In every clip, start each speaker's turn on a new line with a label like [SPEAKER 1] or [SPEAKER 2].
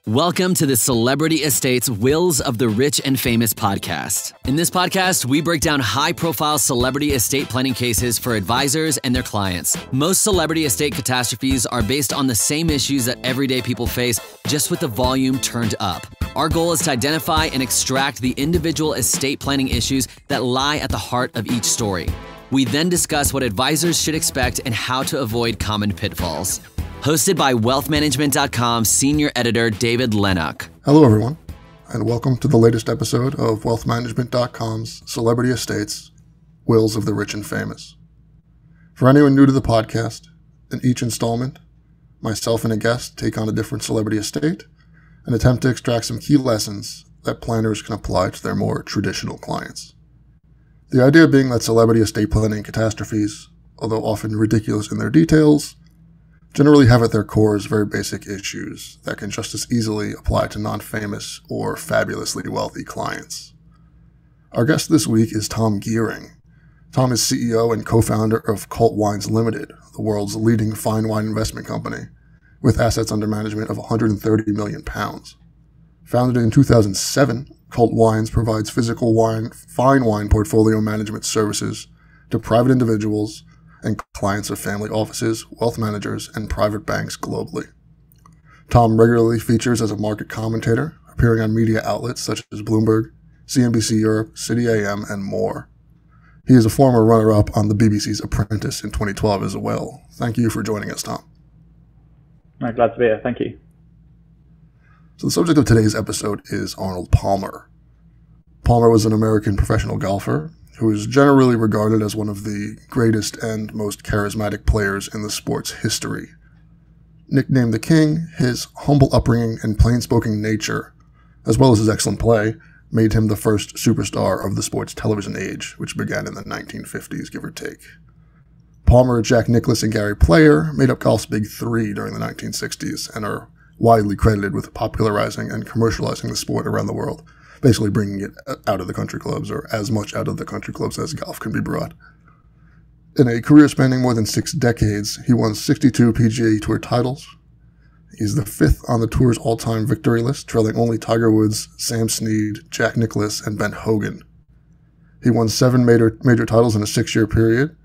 [SPEAKER 1] Welcome to the Celebrity Estates Wills of the Rich and Famous podcast. In this podcast, we break down high-profile celebrity estate planning cases for advisors and their clients. Most celebrity estate catastrophes are based on the same issues that everyday people face, just with the volume turned up. Our goal is to identify and extract the individual estate planning issues that lie at the heart of each story. We then discuss what advisors should expect and how to avoid common pitfalls. Hosted by wealthmanagement.com senior editor David Lenok.
[SPEAKER 2] Hello everyone, and welcome to the latest episode of wealthmanagement.com's Celebrity Estates, Wills of the Rich and Famous. For anyone new to the podcast, in each installment, myself and a guest take on a different celebrity estate and attempt to extract some key lessons that planners can apply to their more traditional clients. The idea being that celebrity estate planning catastrophes, although often ridiculous in their details, generally have at their cores very basic issues that can just as easily apply to non-famous or fabulously wealthy clients. Our guest this week is Tom Gearing. Tom is CEO and co-founder of Cult Wines Limited, the world's leading fine wine investment company, with assets under management of £130 million. Founded in 2007, Cult Wines provides physical fine wine portfolio management services to private individuals and clients of family offices, wealth managers, and private banks globally. Tom regularly features as a market commentator, appearing on media outlets such as Bloomberg, CNBC Europe, City AM, and more. He is a former runner-up on the BBC's Apprentice in 2012 as well. Thank you for joining us, Tom.
[SPEAKER 3] I'm glad to be here. Thank you.
[SPEAKER 2] So the subject of today's episode is Arnold Palmer. Palmer was an American professional golfer who is generally regarded as one of the greatest and most charismatic players in the sport's history. Nicknamed the King, his humble upbringing and plain-spoken nature, as well as his excellent play, made him the first superstar of the sports television age, which began in the 1950s, give or take. Palmer, Jack Nicklaus, and Gary Player made up golf's big three during the 1960s and are widely credited with popularizing and commercializing the sport around the world, basically bringing it out of the country clubs, or as much out of the country clubs as golf can be brought. In a career spanning more than 6 decades, he won 62 PGA Tour titles. He's the 5th on the tour's all-time victory list, trailing only Tiger Woods, Sam Snead, Jack Nicklaus, and Ben Hogan. He won 7 major titles in a 6-year period,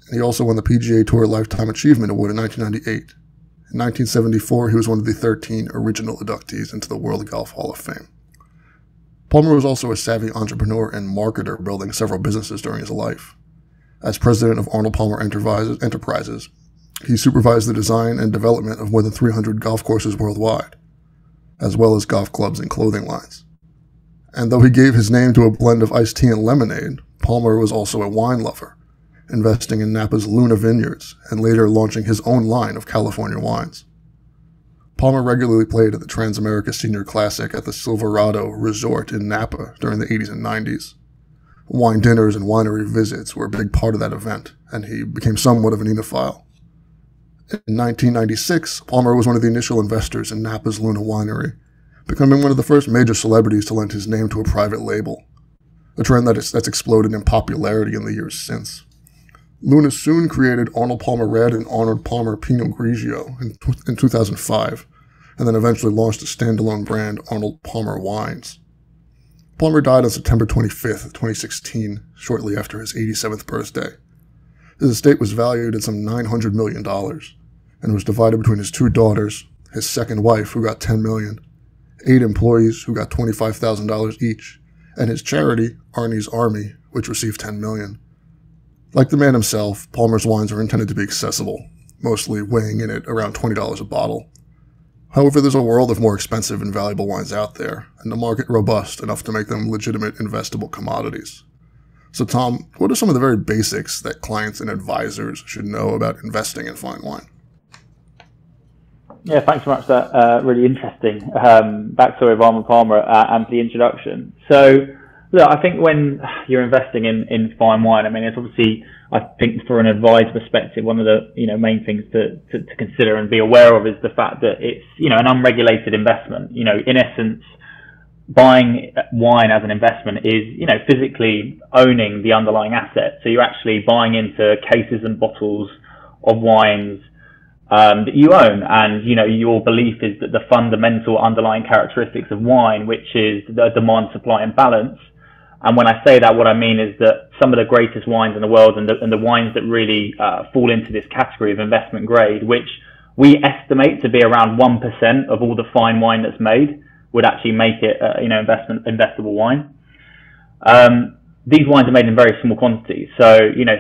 [SPEAKER 2] and he also won the PGA Tour Lifetime Achievement Award in 1998. In 1974, he was one of the 13 original inductees into the World Golf Hall of Fame. Palmer was also a savvy entrepreneur and marketer, building several businesses during his life. As president of Arnold Palmer Enterprises, he supervised the design and development of more than 300 golf courses worldwide, as well as golf clubs and clothing lines. And though he gave his name to a blend of iced tea and lemonade, Palmer was also a wine lover, investing in Napa's Luna Vineyards and later launching his own line of California wines. Palmer regularly played at the Transamerica Senior Classic at the Silverado Resort in Napa during the 80s and 90s. Wine dinners and winery visits were a big part of that event, and he became somewhat of an enophile. In 1996, Palmer was one of the initial investors in Napa's Luna Winery, becoming one of the first major celebrities to lend his name to a private label, a trend that's exploded in popularity in the years since. Luna soon created Arnold Palmer Red and Arnold Palmer Pinot Grigio in 2005, and then eventually launched a standalone brand, Arnold Palmer Wines. Palmer died on September 25th, 2016, shortly after his 87th birthday. His estate was valued at some $900 million, and was divided between his 2 daughters, his second wife, who got $10 million, 8 employees, who got $25,000 each, and his charity, Arnie's Army, which received $10 million. Like the man himself, Palmer's wines are intended to be accessible, mostly weighing in at around $20 a bottle. However, there's a world of more expensive and valuable wines out there, and the market robust enough to make them legitimate investable commodities. So Tom, what are some of the very basics that clients and advisors should know about investing in fine wine?
[SPEAKER 3] Yeah, thanks so much for that really interesting backstory of Arnold Palmer and for the introduction. So, look, I think when you're investing in fine wine, I mean, it's obviously, I think for an advisor perspective, one of the main things to consider and be aware of is the fact that it's an unregulated investment. In essence, buying wine as an investment is physically owning the underlying asset. So you're actually buying into cases and bottles of wines that you own, and your belief is that the fundamental underlying characteristics of wine, which is the demand, supply, and balance. And when I say that, what I mean is that some of the greatest wines in the world, and the wines that really fall into this category of investment grade, which we estimate to be around 1% of all the fine wine that's made, would actually make it investable wine. These wines are made in very small quantities. So,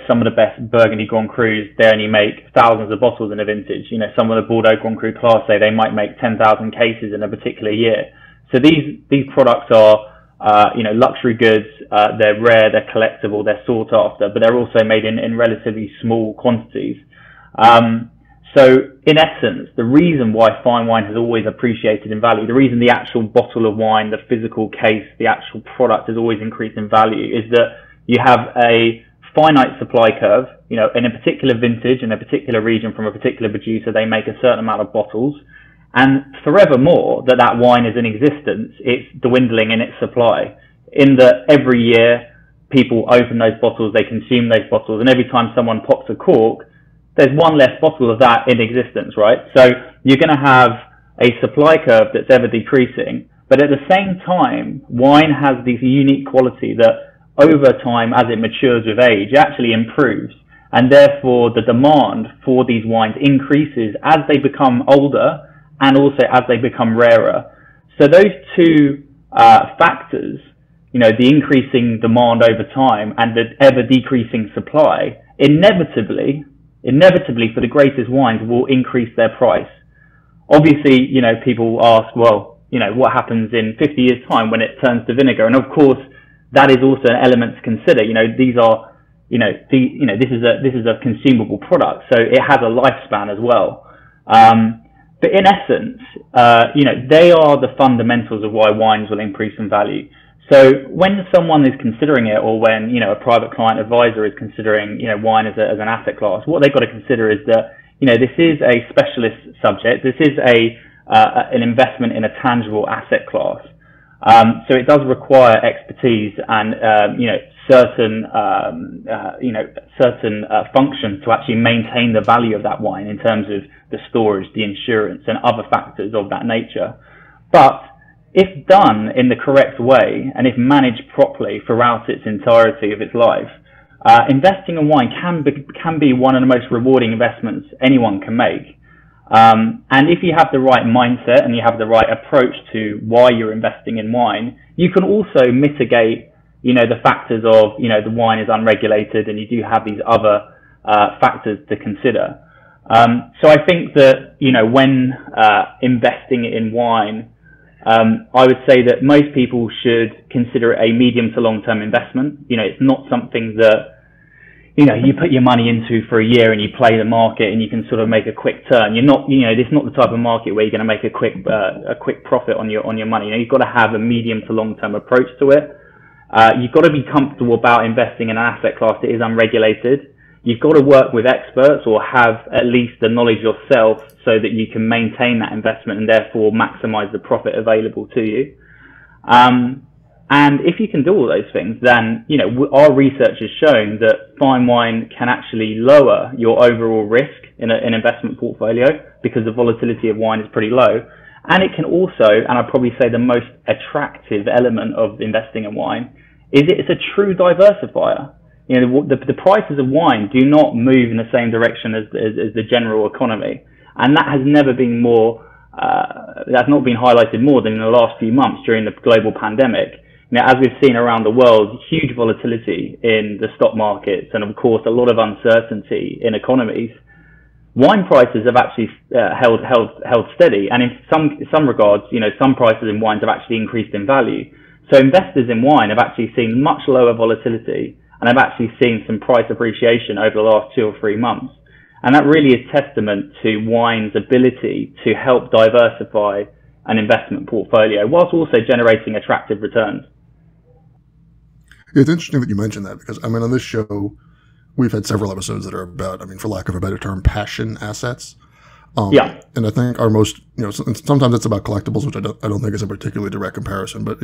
[SPEAKER 3] some of the best Burgundy Grand Crus, they only make thousands of bottles in a vintage. Some of the Bordeaux Grand Cru Classe, they might make 10,000 cases in a particular year. So these products are, luxury goods. They're rare, they're collectible, they're sought after, but they're also made in relatively small quantities. So in essence, the reason why fine wine has always appreciated in value, the reason the actual bottle of wine, the physical case, the actual product has always increased in value, is that you have a finite supply curve. In a particular vintage, in a particular region, from a particular producer, they make a certain amount of bottles. And forevermore that wine is in existence, it's dwindling in its supply. In that every year, people open those bottles, they consume those bottles, and every time someone pops a cork, there's one less bottle of that in existence, right? So you're going to have a supply curve that's ever decreasing, but at the same time, wine has this unique quality that over time, as it matures with age, it actually improves. And therefore, the demand for these wines increases as they become older and also as they become rarer. So those two factors, the increasing demand over time and the ever decreasing supply, inevitably for the greatest wines will increase their price. Obviously, people ask, well, what happens in 50 years time when it turns to vinegar? And of course, that is also an element to consider. These are, this is a consumable product, so it has a lifespan as well. But in essence, they are the fundamentals of why wines will increase in value. So when someone is considering it, or when, a private client advisor is considering, wine as an asset class, what they've got to consider is that, this is a specialist subject. This is an investment in a tangible asset class. So it does require expertise and, certain functions to actually maintain the value of that wine in terms of the storage, the insurance, and other factors of that nature. But if done in the correct way, and if managed properly throughout its entirety of its life, investing in wine can be one of the most rewarding investments anyone can make. And if you have the right mindset and you have the right approach to why you're investing in wine, you can also mitigate, the factors of, the wine is unregulated, and you do have these other factors to consider. So I think that, when investing in wine, I would say that most people should consider it a medium to long-term investment. It's not something that, you put your money into for a year and you play the market and you can sort of make a quick turn. You're not, this is not the type of market where you're going to make a quick profit on your money. You've got to have a medium to long-term approach to it. You've got to be comfortable about investing in an asset class that is unregulated. You've got to work with experts or have at least the knowledge yourself so that you can maintain that investment and therefore maximize the profit available to you. And if you can do all those things, then, our research has shown that fine wine can actually lower your overall risk in an investment portfolio because the volatility of wine is pretty low. And it can also, and I'd probably say the most attractive element of investing in wine, is it's a true diversifier. The prices of wine do not move in the same direction as the general economy. And that has never been that's not been highlighted more than in the last few months during the global pandemic. As we've seen around the world, huge volatility in the stock markets and, of course, a lot of uncertainty in economies. Wine prices have actually held steady, and in some regards, some prices in wines have actually increased in value. So investors in wine have actually seen much lower volatility and have actually seen some price appreciation over the last 2 or 3 months. And that really is testament to wine's ability to help diversify an investment portfolio whilst also generating attractive returns.
[SPEAKER 2] It's interesting that you mentioned that because, on this show, we've had several episodes that are about, for lack of a better term, passion assets.
[SPEAKER 3] Yeah.
[SPEAKER 2] And I think our most, sometimes it's about collectibles, which I don't think is a particularly direct comparison. But,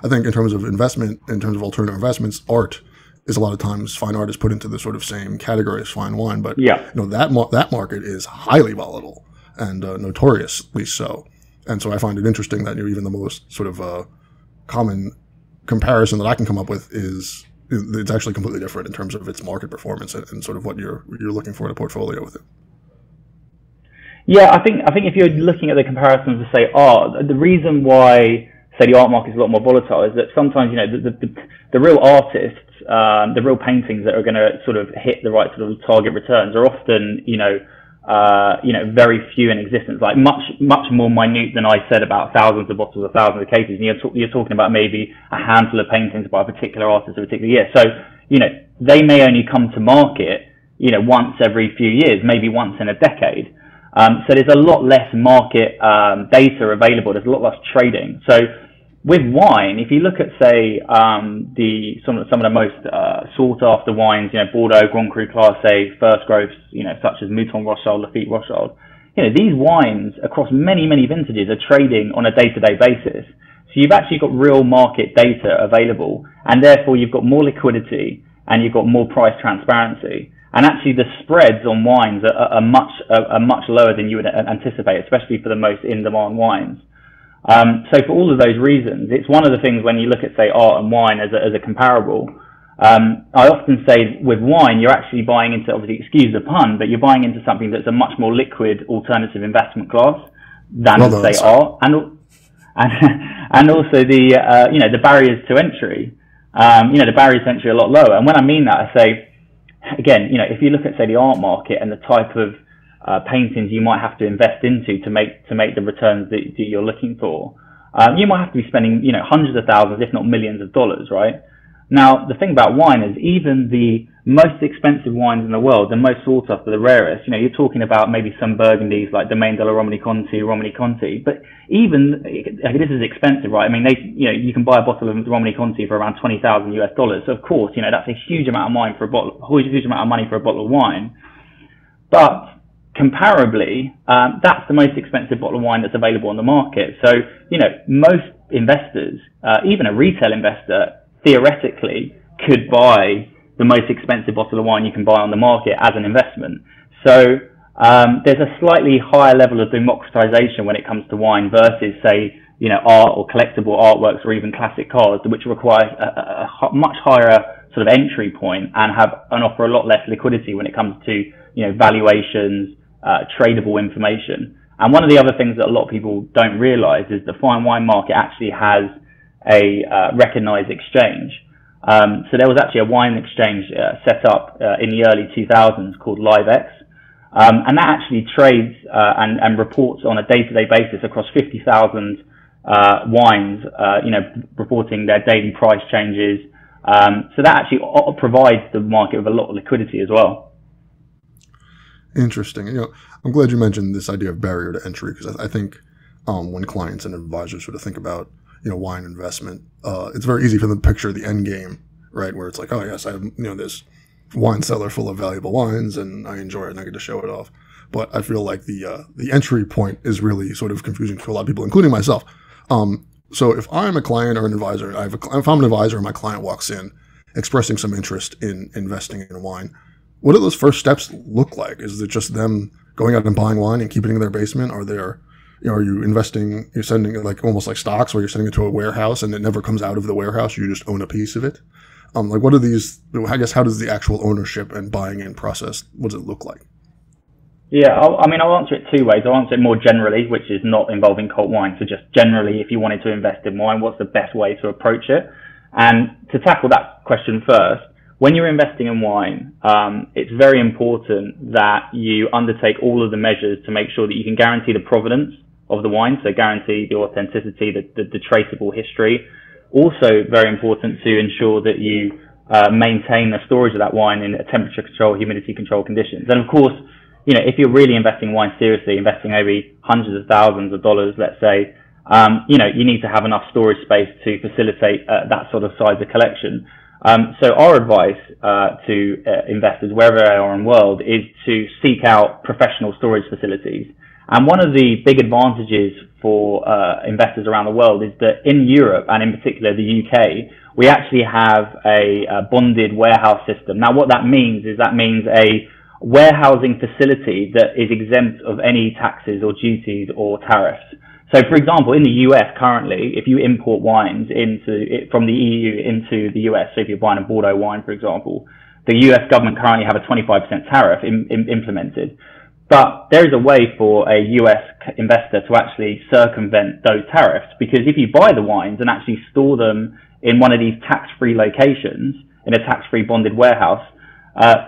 [SPEAKER 2] I think in terms of investment, in terms of alternative investments, art is a lot of times fine art is put into the sort of same category as fine wine, but
[SPEAKER 3] Yeah.
[SPEAKER 2] that market is highly volatile and notoriously so. And so I find it interesting that even the most sort of common comparison that I can come up with is it's actually completely different in terms of its market performance and sort of what you're looking for in a portfolio with it.
[SPEAKER 3] Yeah, I think if you're looking at the comparisons to say art, the reason why say the art market is a lot more volatile is that sometimes the real artists, the real paintings that are going to sort of hit the right sort of target returns are often very few in existence, like much more minute than I said about thousands of bottles or thousands of cases. And you're talking about maybe a handful of paintings by a particular artist a particular year. So they may only come to market once every few years, maybe once in a decade. So there's a lot less market data available. There's a lot less trading. So with wine, if you look at say some of the most sought after wines, Bordeaux, Grand Cru, Class A, first growths, such as Mouton Rothschild, Lafite Rothschild, these wines across many vintages are trading on a day-to-day basis. So you've actually got real market data available, and therefore you've got more liquidity and you've got more price transparency. And actually, the spreads on wines are much lower than you would anticipate, especially for the most in-demand wines. So for all of those reasons, it's one of the things when you look at, say, art and wine as a comparable. I often say with wine, you're actually buying into, obviously, excuse the pun, but you're buying into something that's a much more liquid alternative investment class than, say, art. And also the barriers to entry. The barriers to entry are a lot lower. And when I mean that, I say, again, if you look at, say, the art market and the type of paintings you might have to invest into to make the returns that you're looking for, you might have to be spending, hundreds of thousands, if not millions of dollars, right? Now, the thing about wine is even the most expensive wines in the world, the most sought after, the rarest, you're talking about maybe some Burgundies like Domaine de la Romani Conti, but even, this is expensive, right? I mean, you can buy a bottle of Romani Conti for around $20,000 US. So of course, that's a huge amount of money for a bottle of wine. But comparably, that's the most expensive bottle of wine that's available on the market. So, most investors, even a retail investor, theoretically could buy the most expensive bottle of wine you can buy on the market as an investment. So there's a slightly higher level of democratization when it comes to wine versus, say, art or collectible artworks or even classic cars, which requires a much higher sort of entry point and offer a lot less liquidity when it comes to valuations, tradable information. And one of the other things that a lot of people don't realize is the fine wine market actually has a recognized exchange. So there was actually a wine exchange set up in the early 2000s called LiveX, and that actually trades and reports on a day-to-day basis across 50,000 wines, reporting their daily price changes. So that actually provides the market with a lot of liquidity as well.
[SPEAKER 2] Interesting. I'm glad you mentioned this idea of barrier to entry, because I think when clients and advisors sort of think about wine investment, it's very easy for them to picture the end game, right? Where it's like, oh yes, I have this wine cellar full of valuable wines and I enjoy it and I get to show it off. But I feel like the entry point is really sort of confusing to a lot of people, including myself. So if I'm a client or an advisor, if I'm an advisor and my client walks in expressing some interest in investing in wine, what do those first steps look like? Is it just them going out and buying wine and keeping it in their basement? Are you investing, you're sending it like almost like stocks where you're sending it to a warehouse and it never comes out of the warehouse, you just own a piece of it? What are these, I guess, how does the actual ownership and buying in process, what does it look like?
[SPEAKER 3] Yeah, I'll answer it two ways. I'll answer it more generally, which is not involving cult wine. So just generally, if you wanted to invest in wine, what's the best way to approach it? And to tackle that question first, when you're investing in wine, it's very important that you undertake all of the measures to make sure that you can guarantee the provenance of the wine, so guarantee the authenticity, the traceable history. Also very important to ensure that you maintain the storage of that wine in a temperature control, humidity control conditions. And of course, if you're really investing in wine seriously, investing maybe hundreds of thousands of dollars, let's say, you need to have enough storage space to facilitate that sort of size of collection. So our advice to investors wherever they are in the world is to seek out professional storage facilities. And one of the big advantages for investors around the world is that in Europe, and in particular the UK, we actually have a bonded warehouse system. Now, what that means is a warehousing facility that is exempt of any taxes or duties or tariffs. So, for example, in the US currently, if you import wines from the EU into the US, so if you're buying a Bordeaux wine, for example, the US government currently have a 25% tariff implemented. But there is a way for a US investor to actually circumvent those tariffs, because if you buy the wines and actually store them in one of these tax-free locations, in a tax-free bonded warehouse,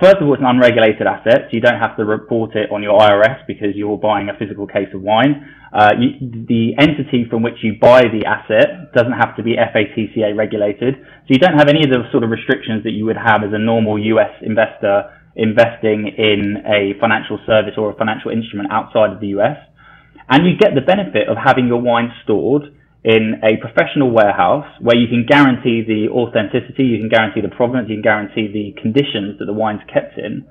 [SPEAKER 3] first of all, it's an unregulated asset, so you don't have to report it on your IRS because you're buying a physical case of wine. The entity from which you buy the asset doesn't have to be FATCA regulated, so you don't have any of the sort of restrictions that you would have as a normal US investor investing in a financial service or a financial instrument outside of the US. And you get the benefit of having your wine stored in a professional warehouse where you can guarantee the authenticity, you can guarantee the provenance, you can guarantee the conditions that the wine's kept in,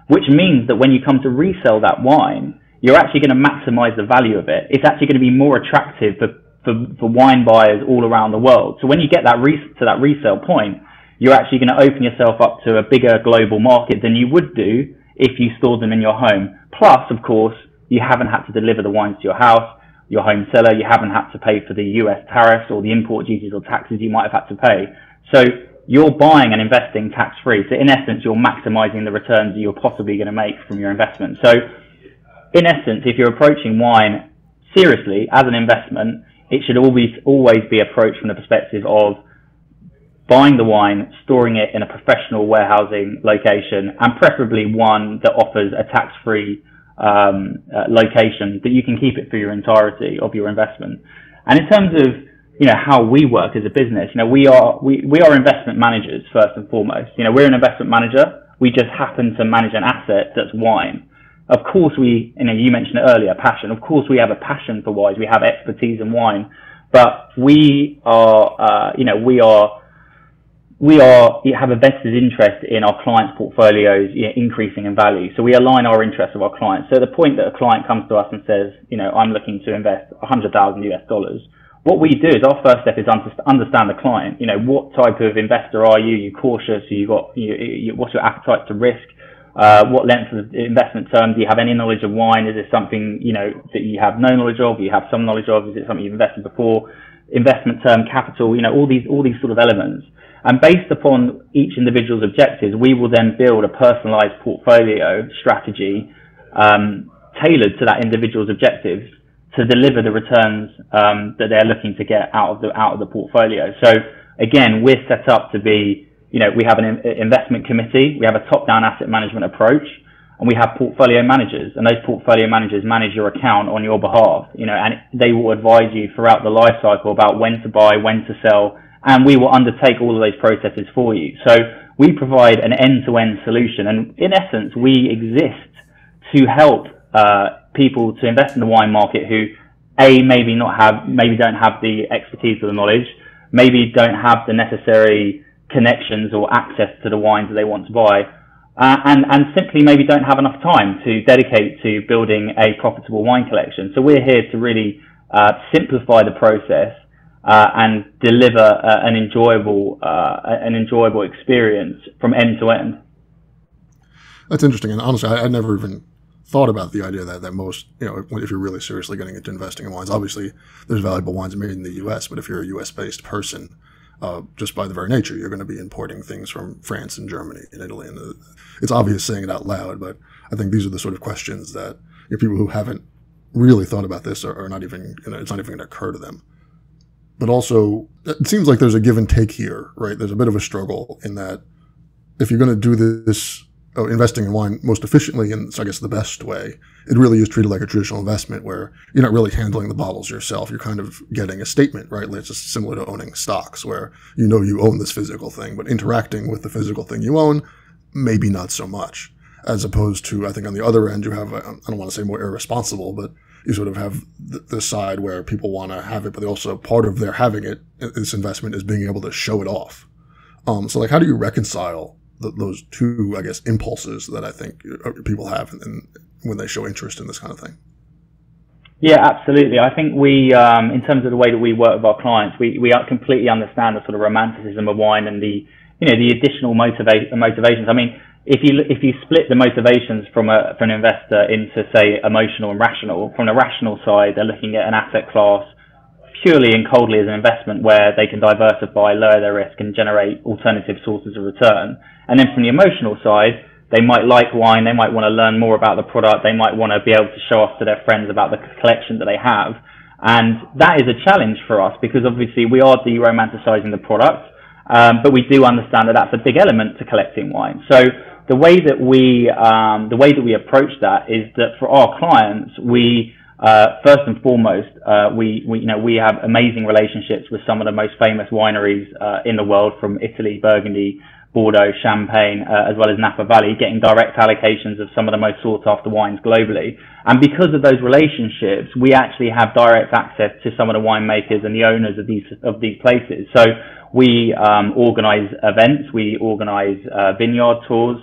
[SPEAKER 3] which means that when you come to resell that wine, you're actually going to maximize the value of it. It's actually going to be more attractive for wine buyers all around the world. So when you get to that resale point, you're actually going to open yourself up to a bigger global market than you would do if you stored them in your home. Plus, of course, you haven't had to deliver the wines to your house, your home seller. You haven't had to pay for the US tariffs or the import duties or taxes you might have had to pay. So you're buying and investing tax-free. So in essence, you're maximizing the returns that you're possibly going to make from your investment. So in essence, if you're approaching wine seriously as an investment, it should always be approached from the perspective of buying the wine, storing it in a professional warehousing location, and preferably one that offers a tax-free location that you can keep it for your entirety of your investment. And in terms of how we work as a business, we are investment managers first and foremost. We're an investment manager. We just happen to manage an asset that's wine. Of course, you mentioned it earlier, passion. Of course, we have a passion for wines. We have expertise in wine, but we have a vested interest in our clients' portfolios increasing in value. So we align our interests with our clients. So the point that a client comes to us and says, I'm looking to invest $100,000 US, what we do is our first step is understand the client. What type of investor are you? Are you cautious? What's your appetite to risk? What length of investment term? Do you have any knowledge of wine? Is this something, that you have no knowledge of, you have some knowledge of? Is it something you've invested before? Investment term, capital, all these sort of elements. And based upon each individual's objectives, we will then build a personalized portfolio strategy tailored to that individual's objectives to deliver the returns that they're looking to get out of the portfolio. So again, we're set up to be, we have an investment committee, we have a top-down asset management approach, and we have portfolio managers, and those portfolio managers manage your account on your behalf, and they will advise you throughout the life cycle about when to buy, when to sell, and we will undertake all of those processes for you. So we provide an end-to-end solution, and in essence, we exist to help people to invest in the wine market who maybe don't have the expertise or the knowledge, maybe don't have the necessary connections or access to the wines that they want to buy, and simply maybe don't have enough time to dedicate to building a profitable wine collection. So we're here to really simplify the process and deliver an enjoyable experience from end to end.
[SPEAKER 2] That's interesting, and honestly, I never even thought about the idea that most, if you're really seriously getting into investing in wines, obviously there's valuable wines made in the U.S., but if you're a U.S.-based person, just by the very nature, you're going to be importing things from France and Germany and Italy. And it's obvious saying it out loud, but I think these are the sort of questions that people who haven't really thought about this are not even, it's not even going to occur to them. But also, it seems like there's a give and take here, right? There's a bit of a struggle in that if you're going to do this, investing in wine most efficiently and I guess the best way, it really is treated like a traditional investment where you're not really handling the bottles yourself. You're kind of getting a statement, right? It's just similar to owning stocks where you own this physical thing, but interacting with the physical thing you own, maybe not so much. As opposed to, I think on the other end, you have, I don't want to say more irresponsible, but you sort of have the side where people want to have it, but they also, part of their having it, this investment, is being able to show it off. So how do you reconcile those two, I guess, impulses that I think people have when they show interest in this kind of thing?
[SPEAKER 3] Yeah, absolutely. I think we, in terms of the way that we work with our clients, we completely understand the sort of romanticism of wine and the, the additional motivations. I mean, if you split the motivations for an investor into, say, emotional and rational, from the rational side, they're looking at an asset class purely and coldly as an investment where they can diversify, lower their risk, and generate alternative sources of return. And then from the emotional side, they might like wine, they might want to learn more about the product, they might want to be able to show off to their friends about the collection that they have. And that is a challenge for us because obviously we are de-romanticizing the product, but we do understand that that's a big element to collecting wine. So the way that we approach that is that for our clients, we first and foremost, we have amazing relationships with some of the most famous wineries in the world, from Italy, Burgundy, Bordeaux, Champagne, as well as Napa Valley, getting direct allocations of some of the most sought-after wines globally. And because of those relationships, we actually have direct access to some of the winemakers and the owners of these places. So we organize events, we organize vineyard tours.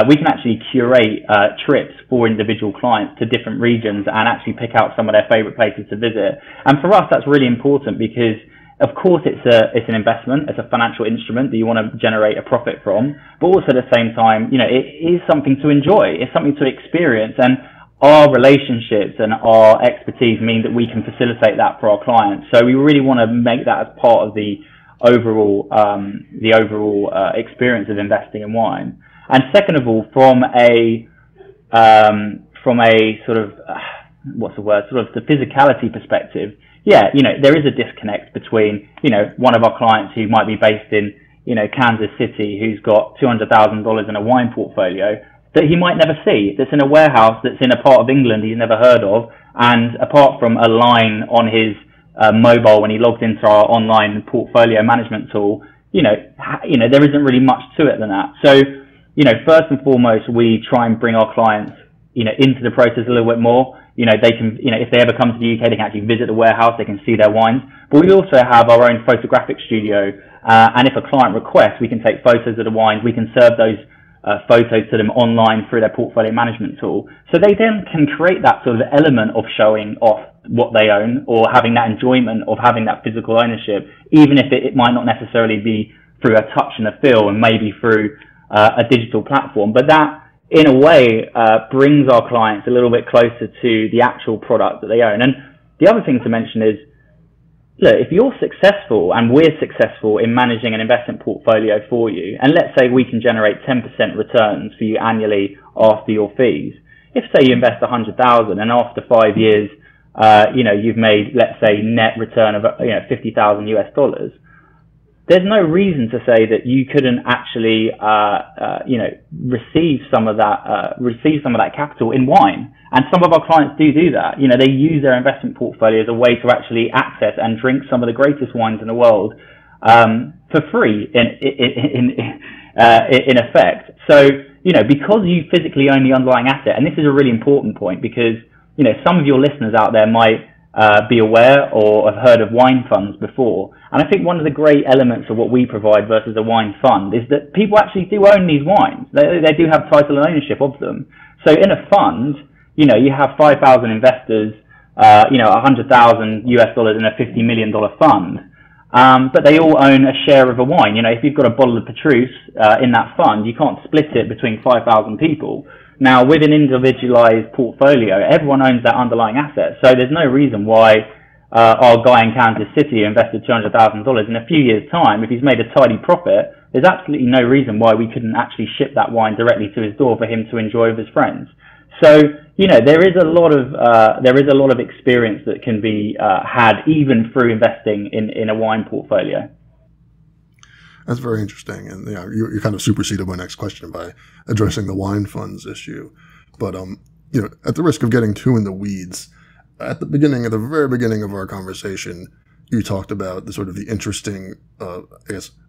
[SPEAKER 3] We can actually curate trips for individual clients to different regions and actually pick out some of their favorite places to visit. And for us, that's really important because, of course, it's an investment, it's a financial instrument that you want to generate a profit from, but also at the same time, it is something to enjoy, it's something to experience, and our relationships and our expertise mean that we can facilitate that for our clients. So we really want to make that as part of the overall experience of investing in wine. And second of all, from a sort of the physicality perspective, yeah, there is a disconnect between, one of our clients who might be based in, Kansas City, who's got $200,000 in a wine portfolio that he might never see, that's in a warehouse that's in a part of England he's never heard of. And apart from a line on his mobile when he logged into our online portfolio management tool, there isn't really much to it than that. So, first and foremost, we try and bring our clients, into the process a little bit more. They can, if they ever come to the UK, they can actually visit the warehouse, they can see their wines. But we also have our own photographic studio. And if a client requests, we can take photos of the wines. We can serve those photos to them online through their portfolio management tool. So they then can create that sort of element of showing off what they own or having that enjoyment of having that physical ownership, even if it might not necessarily be through a touch and a feel and maybe through a digital platform. But that, in a way, brings our clients a little bit closer to the actual product that they own. And the other thing to mention is, look, if you're successful and we're successful in managing an investment portfolio for you, and let's say we can generate 10% returns for you annually after your fees, if say you invest 100,000 and after 5 years, you've made, let's say, net return of, $50,000 US, there's no reason to say that you couldn't actually, receive some of that capital in wine. And some of our clients do that. They use their investment portfolio as a way to actually access and drink some of the greatest wines in the world, for free in effect. So, because you physically own the underlying asset, and this is a really important point because, some of your listeners out there might be aware or have heard of wine funds before. And I think one of the great elements of what we provide versus a wine fund is that people actually do own these wines. They do have title and ownership of them. So in a fund, you have 5,000 investors, $100,000 US in a $50 million fund. But they all own a share of a wine. If you've got a bottle of Petrus in that fund, you can't split it between 5,000 people. Now, with an individualized portfolio, everyone owns that underlying asset. So there's no reason why our guy in Kansas City who invested $200,000 in a few years' time, if he's made a tidy profit, there's absolutely no reason why we couldn't actually ship that wine directly to his door for him to enjoy with his friends. So, there is a lot of experience that can be had even through investing in a wine portfolio.
[SPEAKER 2] That's very interesting. And you kind of superseded my next question by addressing the wine funds issue. But, at the risk of getting too in the weeds, at the very beginning of our conversation, you talked about the interesting,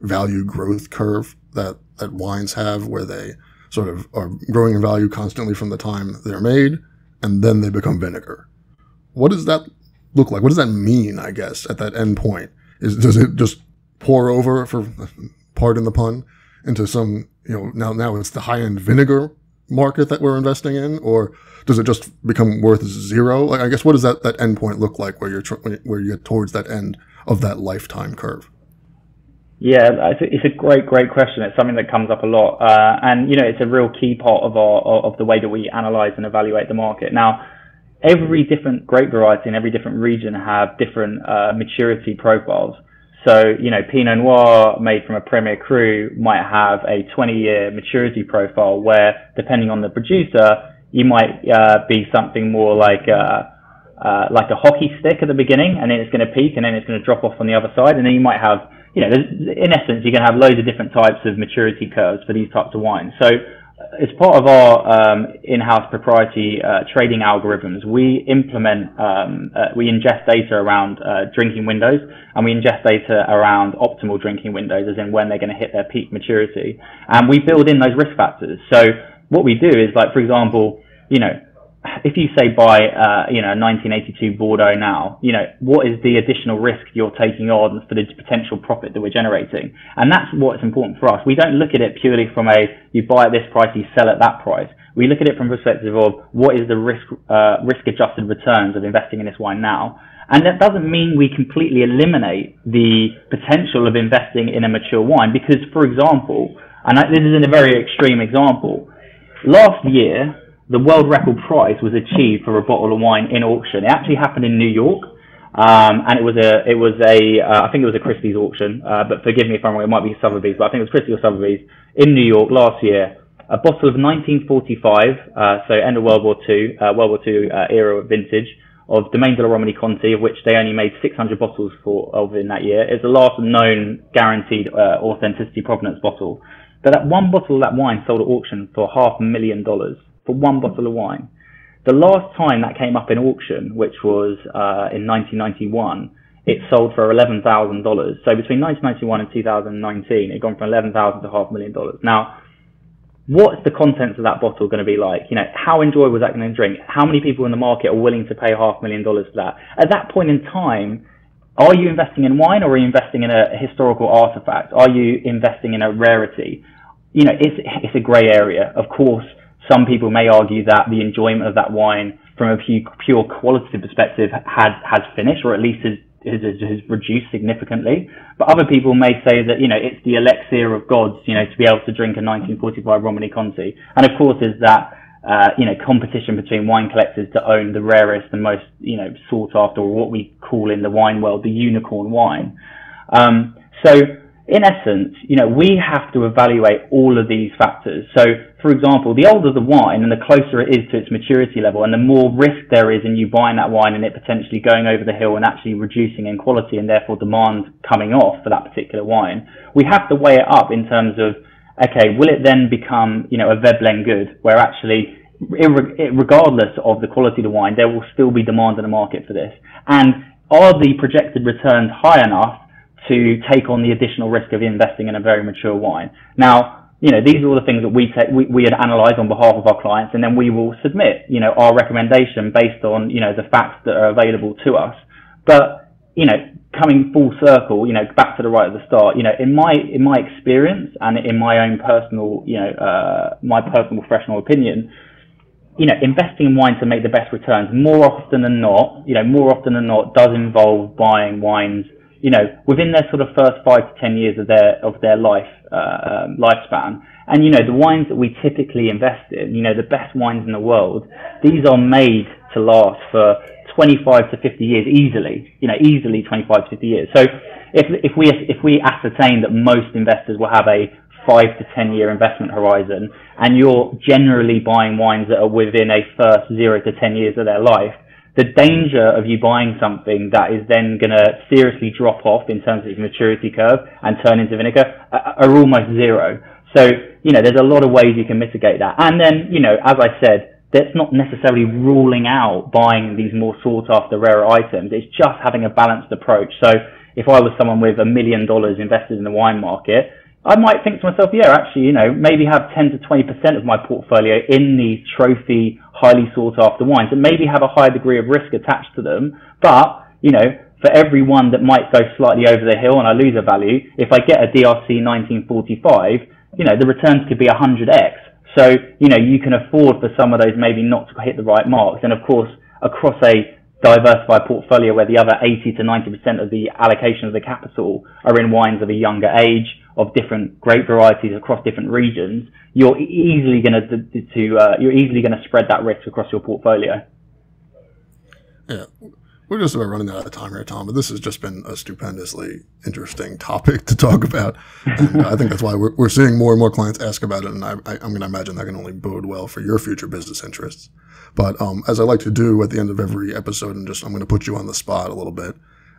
[SPEAKER 2] value growth curve that wines have, where they sort of are growing in value constantly from the time they're made, and then they become vinegar. What does that look like? What does that mean, I guess, at that end point? Does it just pour over, for pardon the pun, into some, now it's the high-end vinegar market that we're investing in? Or does it just become worth zero? Like, I guess, what does that end point look like where where you get towards that end of that lifetime curve?
[SPEAKER 3] Yeah, it's a great question. It's something that comes up a lot, and it's a real key part of the way that we analyze and evaluate the market. Now, every different grape variety in every different region have different maturity profiles. So, Pinot Noir made from a Premier Cru might have a 20-year maturity profile where, depending on the producer, you might be something more like a hockey stick at the beginning, and then it's going to peak, and then it's going to drop off on the other side, and then you might have, in essence, you can have loads of different types of maturity curves for these types of wines. So, as part of our in-house proprietary trading algorithms, we ingest data around drinking windows, and we ingest data around optimal drinking windows, as in when they're going to hit their peak maturity. And we build in those risk factors. So what we do is, like, for example, if you say buy, 1982 Bordeaux now, what is the additional risk you're taking on for the potential profit that we're generating? And that's what's important for us. We don't look at it purely from you buy at this price, you sell at that price. We look at it from the perspective of what is the risk-adjusted returns of investing in this wine now. And that doesn't mean we completely eliminate the potential of investing in a mature wine, because, for example, and this is a very extreme example, last year, the world record price was achieved for a bottle of wine in auction. It actually happened in New York, and I think it was a Christie's auction, but forgive me if I'm wrong, it might be Sotheby's, but I think it was Christie's or Sotheby's in New York last year. A bottle of 1945, so end of World War II era vintage, of Domaine de la Romani Conti, of which they only made 600 bottles of in that year. It's the last known guaranteed authenticity provenance bottle. But that one bottle of that wine sold at auction for $500,000. For one bottle of wine. The last time that came up in auction, which was in 1991, it sold for $11,000. So between 1991 and 2019, it had gone from $11,000 to $500,000. Now, what's the contents of that bottle going to be like? How enjoyable was that going to drink? How many people in the market are willing to pay $500,000 for that? At that point in time, are you investing in wine, or are you investing in a historical artifact? Are you investing in a rarity? It's a grey area. Of course, some people may argue that the enjoyment of that wine from a pure qualitative perspective has finished, or at least has reduced significantly. But other people may say that, it's the elixir of gods, to be able to drink a 1945 Romani Conti. And of course, there's that, competition between wine collectors to own the rarest and most, sought after, or what we call in the wine world, the unicorn wine. So in essence, we have to evaluate all of these factors. So, for example, the older the wine and the closer it is to its maturity level, and the more risk there is in you buying that wine and it potentially going over the hill and actually reducing in quality, and therefore demand coming off for that particular wine, we have to weigh it up in terms of, okay, will it then become, a Veblen good, where actually, regardless of the quality of the wine, there will still be demand in the market for this? And are the projected returns high enough to take on the additional risk of investing in a very mature wine? Now, these are all the things that we analyze on behalf of our clients, and then we will submit, our recommendation based on, the facts that are available to us. But, coming full circle, back to the right at the start, in my experience and in my own personal, my personal professional opinion, investing in wine to make the best returns more often than not does involve buying wines within their sort of first 5 to 10 years of their lifespan. And, the wines that we typically invest in, the best wines in the world, these are made to last for 25 to 50 years easily, easily 25 to 50 years. So if we ascertain that most investors will have a 5 to 10 year investment horizon, and you're generally buying wines that are within a first 0 to 10 years of their life, the danger of you buying something that is then going to seriously drop off in terms of its maturity curve and turn into vinegar are almost zero. So, there's a lot of ways you can mitigate that. And then, as I said, that's not necessarily ruling out buying these more sought after rarer items. It's just having a balanced approach. So if I was someone with $1 million invested in the wine market, I might think to myself, yeah, actually, maybe have 10 to 20% of my portfolio in these trophy, highly sought after wines, and maybe have a higher degree of risk attached to them. But, for every one that might go slightly over the hill and I lose a value, if I get a DRC 1945, the returns could be 100x. So, you can afford for some of those maybe not to hit the right marks. And of course, across a diversified portfolio where the other 80 to 90% of the allocation of the capital are in wines of a younger age, of different grape varieties across different regions, you're easily going to spread that risk across your portfolio.
[SPEAKER 2] Yeah, we're just about running out of time here, Tom, but this has just been a stupendously interesting topic to talk about. And I think that's why we're seeing more and more clients ask about it. And I'm going to imagine that can only bode well for your future business interests. But as I like to do at the end of every episode, I'm going to put you on the spot a little bit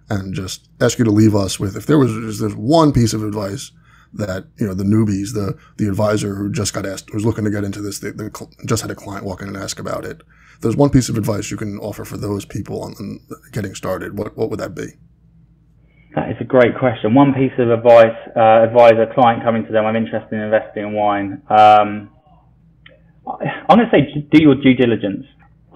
[SPEAKER 2] and just ask you to leave us with, if there's one piece of advice that, the newbies, the advisor who just got asked, who's looking to get into this, just had a client walk in and ask about it. If there's one piece of advice you can offer for those people on getting started, what would that be?
[SPEAKER 3] That is a great question. One piece of advice, advise a client coming to them, I'm interested in investing in wine. I'm going to say do your due diligence.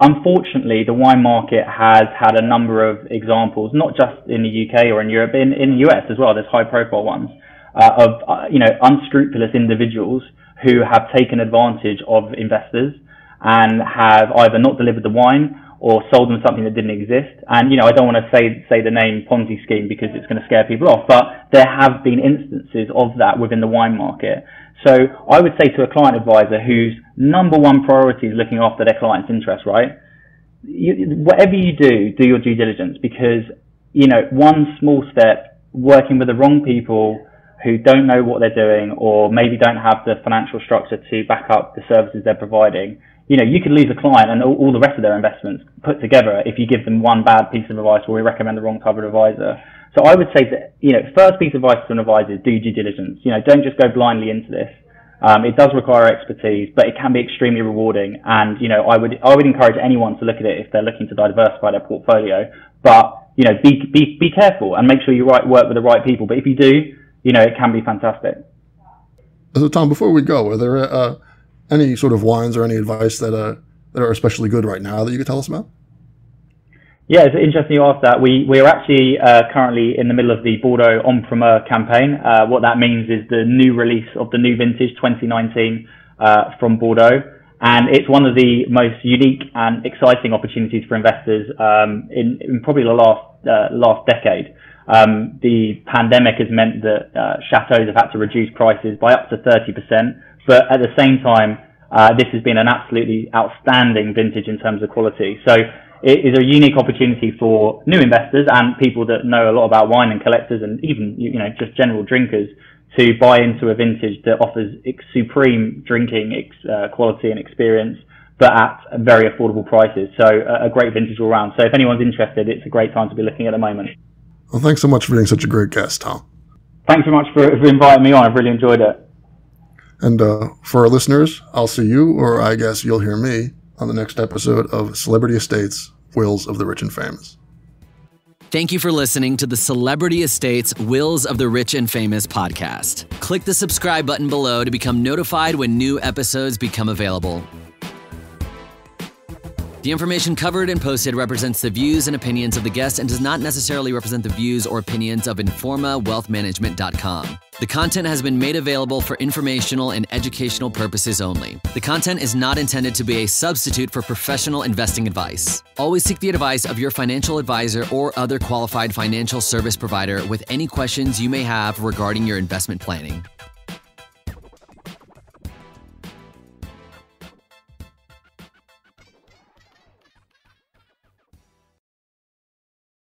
[SPEAKER 3] Unfortunately, the wine market has had a number of examples, not just in the UK or in Europe, but in the US as well. There's high profile ones of unscrupulous individuals who have taken advantage of investors and have either not delivered the wine or sold them something that didn't exist. And, I don't want to say the name Ponzi scheme because it's going to scare people off, but there have been instances of that within the wine market. So I would say to a client advisor whose number one priority is looking after their client's interest, right? Whatever you do your due diligence, because, one small step, working with the wrong people who don't know what they're doing or maybe don't have the financial structure to back up the services they're providing, you could lose a client and all the rest of their investments put together if you give them one bad piece of advice or we recommend the wrong type of advisor. So I would say that, first piece of advice to an advisor is do due diligence. Don't just go blindly into this. It does require expertise, but it can be extremely rewarding. And, I would encourage anyone to look at it if they're looking to diversify their portfolio. But, be careful and make sure you work with the right people. But if you do, it can be fantastic.
[SPEAKER 2] So, Tom, before we go, are there any sort of wines or any advice that are especially good right now that you could tell us about?
[SPEAKER 3] Yeah, it's interesting you asked that. We are actually currently in the middle of the Bordeaux En Primeur campaign. What that means is the new release of the new vintage 2019 from Bordeaux. And it's one of the most unique and exciting opportunities for investors in probably the last decade. The pandemic has meant that chateaus have had to reduce prices by up to 30%. But at the same time, this has been an absolutely outstanding vintage in terms of quality. So it is a unique opportunity for new investors and people that know a lot about wine and collectors and even, just general drinkers to buy into a vintage that offers supreme drinking quality and experience, but at very affordable prices. So a great vintage all round. So if anyone's interested, it's a great time to be looking at the moment.
[SPEAKER 2] Well, thanks so much for being such a great guest, Tom.
[SPEAKER 3] Thanks so much for inviting me on. I've really enjoyed it.
[SPEAKER 2] And for our listeners, I'll see you, or I guess you'll hear me, on the next episode of Celebrity Estates, Wills of the Rich and Famous.
[SPEAKER 1] Thank you for listening to the Celebrity Estates Wills of the Rich and Famous podcast. Click the subscribe button below to become notified when new episodes become available. The information covered and posted represents the views and opinions of the guest and does not necessarily represent the views or opinions of InformaWealthManagement.com. The content has been made available for informational and educational purposes only. The content is not intended to be a substitute for professional investing advice. Always seek the advice of your financial advisor or other qualified financial service provider with any questions you may have regarding your investment planning.